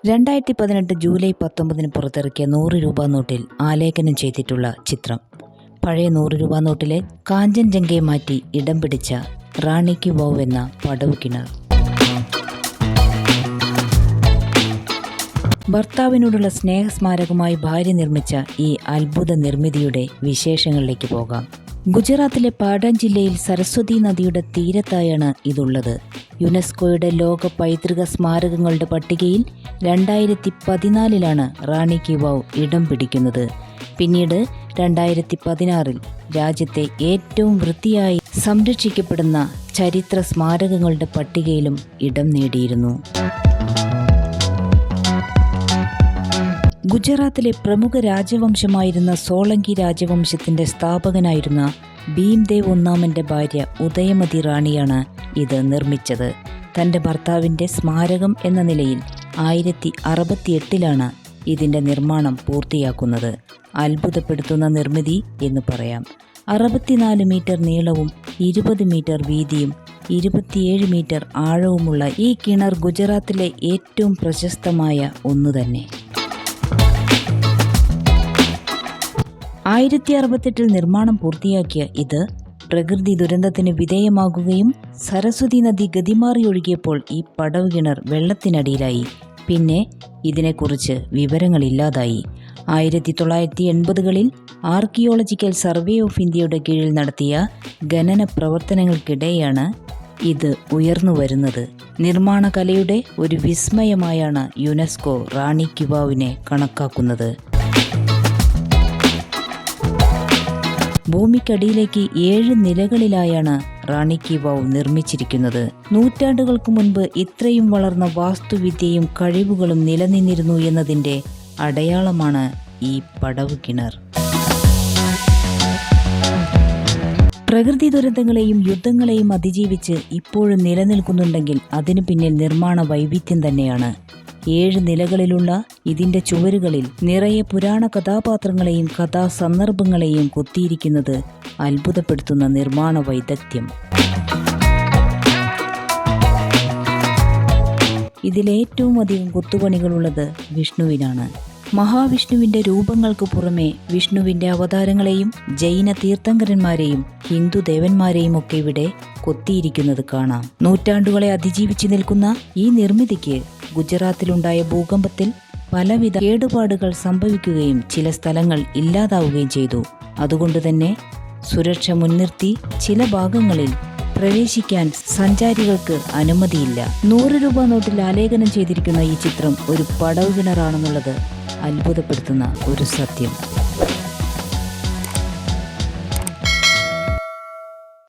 2018 July 19 പുറത്തിറക്കിയ 100 രൂപ നോട്ടിൽ ആലേഖനം ചെയ്തിട്ടുള്ള ചിത്രം. പഴയ 100 രൂപ നോട്ടിലെ കാഞ്ചൻജംഗയെ മാറ്റി ഇടം പിടിച്ച റാണി കി വാവ് എന്ന പടവ് കിണർ. ഭർത്താവിനോടുള്ള സ്നേഹസ്മാരകമായി ഭാര്യ നിർമ്മിച്ച ഈ അത്ഭുത നിർമ്മിതിയുടെ വിശേഷങ്ങളിലേക്ക് പോകാം. ഗുജറാത്തിലെ പാടൻ ജില്ലയിൽ സരസ്വതി നദിയുടെ തീരത്തായാണ് ഇതുള്ളത്. യുനെസ്കോയുടെ ലോക പൈതൃക സ്മാരകങ്ങളുടെ പട്ടികയിൽ 2014 റാണി കി വാവ് ഇടം പിടിക്കുന്നത്. പിന്നീട് 2016 രാജ്യത്തെ ഏറ്റവും വൃത്തിയായി സംരക്ഷിക്കപ്പെടുന്ന ചരിത്ര സ്മാരകങ്ങളുടെ പട്ടികയിലും ഇടം നേടിയിരുന്നു. ഗുജറാത്തിലെ പ്രമുഖ രാജവംശമായിരുന്ന സോളങ്കി രാജവംശത്തിന്റെ സ്ഥാപകനായിരുന്ന ഭീംദേവ് ഒന്നാമന്റെ ഭാര്യ ഉദയമതി റാണിയാണ് ഇത് നിർമ്മിച്ചത്. തന്റെ ഭർത്താവിന്റെ സ്മാരകം എന്ന നിലയിൽ 1068 ഇതിന്റെ നിർമ്മാണം പൂർത്തിയാക്കുന്നത്. അത്ഭുതപ്പെടുത്തുന്ന നിർമ്മിതി എന്ന് പറയാം. 64 മീറ്റർ നീളവും 20 മീറ്റർ വീതിയും 27 മീറ്റർ ആഴവുമുള്ള ഈ കിണർ ഗുജറാത്തിലെ ഏറ്റവും പ്രശസ്തമായ ഒന്നു തന്നെ. 1068 നിർമ്മാണം പൂർത്തിയാക്കിയ ഇത് പ്രകൃതി ദുരന്തത്തിന് വിധേയമാകുകയും സരസ്വതി നദി ഗതിമാറി ഒഴുകിയപ്പോൾ ഈ പടവ് കിണർ വെള്ളത്തിനടിയിലായി. പിന്നെ ഇതിനെക്കുറിച്ച് വിവരങ്ങളില്ലാതായി. 1980കളിൽ ആർക്കിയോളജിക്കൽ സർവേ ഓഫ് ഇന്ത്യയുടെ കീഴിൽ നടത്തിയ ഖനന പ്രവർത്തനങ്ങൾക്കിടെയാണ് ഇത് ഉയർന്നു വരുന്നത്. നിർമ്മാണ കലയുടെ ഒരു വിസ്മയമായാണ് യുനെസ്കോ റാണി കി വാവിനെ കണക്കാക്കുന്നത്. ഭൂമിക്കടിയിലേക്ക് 7 നിലകളിലായാണ് റാണി കി വാവ് നിർമ്മിച്ചിരിക്കുന്നത്. നൂറ്റാണ്ടുകൾക്ക് മുൻപ് ഇത്രയും വളർന്ന വാസ്തുവിദ്യയും കഴിവുകളും നിലനിന്നിരുന്നു എന്നതിന്റെ അടയാളമാണ് ഈ പടവ് കിണർ. പ്രകൃതി ദുരന്തങ്ങളെയും യുദ്ധങ്ങളെയും അതിജീവിച്ച് ഇപ്പോഴും നിലനിൽക്കുന്നുണ്ടെങ്കിൽ അതിനു പിന്നിൽ നിർമ്മാണ വൈവിധ്യം തന്നെയാണ്. 7 നിലകളിലുള്ള ഇതിന്റെ ചുവരുകളിൽ നിറയെ പുരാണ കഥാപാത്രങ്ങളെയും കഥാസന്ദർഭങ്ങളെയും കൊത്തിയിരിക്കുന്നത് അത്ഭുതപ്പെടുത്തുന്ന നിർമ്മാണ വൈദഗ്ധ്യം. ഇതിലേറ്റവും അധികം കൊത്തുപണികളുള്ളത് വിഷ്ണുവിനാണ്. മഹാവിഷ്ണുവിന്റെ രൂപങ്ങൾക്ക് പുറമെ വിഷ്ണുവിന്റെ അവതാരങ്ങളെയും ജൈന തീർത്ഥങ്കരന്മാരെയും ഹിന്ദു ദേവന്മാരെയും ഒക്കെ ഇവിടെ കൊത്തിയിരിക്കുന്നത് കാണാം. നൂറ്റാണ്ടുകളെ അതിജീവിച്ചു നിൽക്കുന്ന ഈ നിർമ്മിതിക്ക് ഗുജറാത്തിലുണ്ടായ ഭൂകമ്പത്തിൽ പലവിധ കേടുപാടുകൾ സംഭവിക്കുകയും ചില സ്ഥലങ്ങൾ ഇല്ലാതാവുകയും ചെയ്തു. അതുകൊണ്ട് തന്നെ സുരക്ഷ മുൻനിർത്തി ചില ഭാഗങ്ങളിൽ പ്രവേശിക്കാൻ സഞ്ചാരികൾക്ക് അനുമതിയില്ല. 100 രൂപ നോട്ടിൽ ആലേഖനം ചെയ്തിരിക്കുന്ന ഈ ചിത്രം ഒരു പടവ് കിണറാണെന്നുള്ളത് അത്ഭുതപ്പെടുത്തുന്ന ഒരു സത്യം.